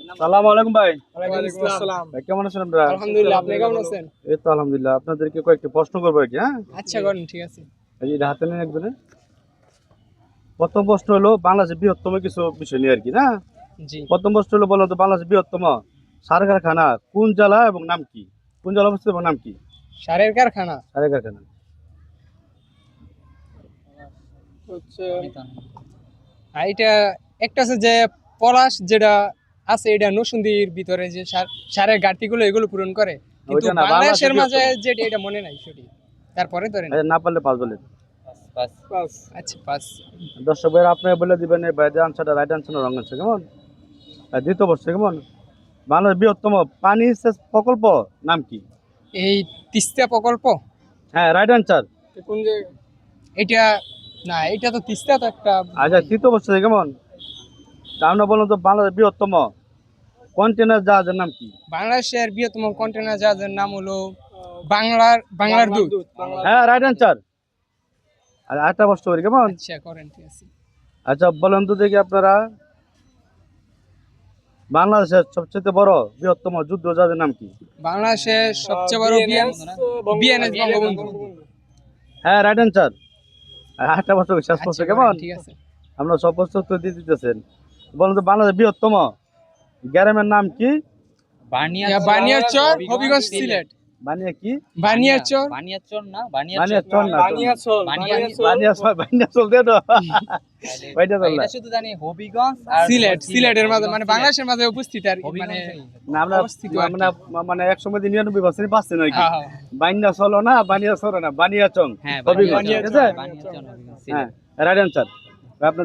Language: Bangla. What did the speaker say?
সালামু আলাইকুম ভাই। ওয়ালাইকুম আসসালাম। ভাই কেমন আছেন আপনারা? আলহামদুলিল্লাহ, আপনি কেমন আছেন? এই তো আলহামদুলিল্লাহ। আপনাদেরকে কয়েকটি প্রশ্ন করবো আর কি, হ্যাঁ? আচ্ছা করেন, ঠিক আছে। এই যে হাতে নেন একজনে। প্রথম প্রশ্ন হলো বাংলাদেশের বৃহত্তম কিছু বিষয় নিয়ে আর কি, না? জি। প্রথম প্রশ্ন হলো বলো তো বাংলাদেশের বৃহত্তম সার কারখানা কোন জেলা এবং নাম কি? কোন জেলা অবস্থিত এবং নাম কি? সারের কারখানা সারের কারখানা। হচ্ছে এটা একটা আছে যে পলাশ, যেটা আছে এটা নরসিংদীর ভিতরে, যে সারের ঘাটতিগুলো এগুলো পূরণ করে, কিন্তু ওইটা না, বাংলাদেশের বাংলাদেশের মাঝে যেটা এটা মনে নাই সঠিক। তারপরে ধরেন। না পারলে পাঁচ বলেন। আচ্ছা, পাস। দর্শক ভাইয়ের আপনি বলে দিবেন এই ভাইদের আনসারটা রাইট আনসার না রং আনসার, কেমন? আর দ্বিতীয় প্রশ্ন কেমন? বাংলাদেশের বৃহত্তম পানি সেচ প্রকল্প নাম কি? এই তিস্তা প্রকল্প। হ্যাঁ, রাইট আনসার। কোন যে এটা, না এটা তো তিস্তা তো একটা। আচ্ছা, তৃতীয় প্রশ্ন কেমন? আমরা বলুন তো বাংলাদেশের বৃহত্তম কন্টেনার জাহাজের নাম কি? বাংলাদেশের বৃহত্তম কন্টেনার জাহাজের নাম হলো বাংলার দুধ। হ্যাঁ, রাইট আনসার। আর আরেকটা প্রশ্ন করি, কেমন? আচ্ছা করেন, ঠিক আছে। আচ্ছা বলেন তো দেখি আপনারা বাংলাদেশের সবচেয়ে বড় বৃহত্তম যুদ্ধ জাহাজের নাম কি? বাংলাদেশের সবচেয়ে বড় বিএনএস বঙ্গবন্ধু। হ্যাঁ, রাইট আনসার। আর আরেকটা প্রশ্ন করি, শেষ প্রশ্ন, আচ্ছা, কেমন? ঠিক আছে। আমরা সব প্রশ্ন উত্তর দিয়ে দিতেছেন। বলেন তো বাংলাদেশের বৃহত্তম গ্রামের নাম কি? বানিয়াচর, হবিগঞ্জ, সিলেট। বানিয়া কি? বানিয়াচর। বানিয়াচর না, বানিয়াচল দে তো। বানিয়াচল না। শুধু জানি হবিগঞ্জ আর সিলেটের মাঝে, মানে বাংলাদেশের মাঝে উপস্থিত আর কি, মানে না, আমরা অবস্থিত আর কি। মানে একসময় 99% পাচ্ছেন আর কি। হ্যাঁ, হ্যাঁ। বানিয়াচল না, বানিয়াচর না, বানিয়াচং, হ্যাঁ হবিগঞ্জ, ঠিক আছে? বানিয়াচর হবিগঞ্জ হ্যাঁ, রাইট আনসার। আপনার